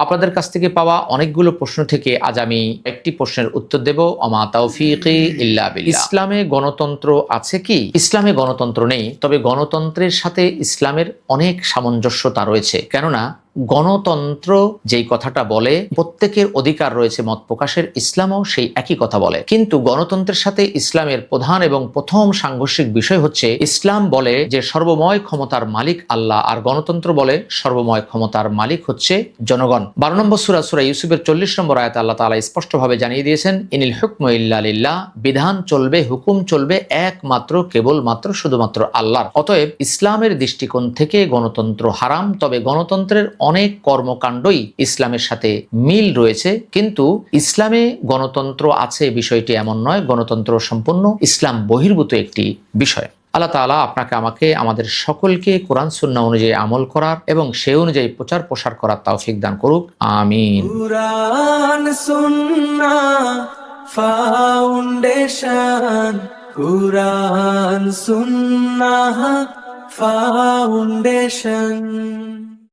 আপনাদের কাছ থেকে পাওয়া অনেকগুলো প্রশ্ন থেকে আজ আমি একটি প্রশ্নের উত্তর দেব। অমা তাওফীকি ইল্লা বিল্লাহ। ইসলামে গণতন্ত্র আছে কি? ইসলামে গণতন্ত্র নেই, তবে গণতন্ত্রের সাথে ইসলামের অনেক সামঞ্জস্যতা রয়েছে। কেননা গণতন্ত্র যেই কথাটা বলে প্রত্যেকের অধিকার রয়েছে মত প্রকাশের, ইসলামও সেই একই কথা বলে। কিন্তু গণতন্ত্রের সাথে ইসলামের প্রধান এবং প্রথম সাংঘর্ষিক বিষয় হচ্ছে, ইসলাম বলে যে সর্বময় ক্ষমতার মালিক আল্লাহ, আর গণতন্ত্র বলে সর্বময় ক্ষমতার মালিক হচ্ছে জনগণ। 12 নম্বর সূরা ইউসুফের 40 নম্বর আয়াতে আল্লাহ তাআলা স্পষ্টভাবে জানিয়ে দিয়েছেন, ইনিল হুকমু ইল্লা লিল্লাহ, বিধান চলবে, হুকুম চলবে একমাত্র কেবলমাত্র শুধুমাত্র আল্লাহর। অতএব ইসলামের দৃষ্টিকোণ থেকে গণতন্ত্র হারাম, তবে গণতন্ত্রের অনেক কর্মকাণ্ডই ইসলামের সাথে মিল রয়েছে। কিন্তু ইসলামে গণতন্ত্র আছে বিষয়টি এমন নয়, গণতন্ত্র সম্পূর্ণ ইসলাম বহির্ভূত একটি বিষয়। আল্লাহ তাআলা আপনাকে আমাকে আমাদের সকলকে কোরআন সুন্নাহ অনুযায়ী আমল করার এবং সে অনুযায়ী প্রচার প্রসার করার তৌফিক দান করুক, আমিন। কুরআন সুন্নাহ ফাউন্ডেশন, কুরআন সুন্নাহ ফাউন্ডেশন।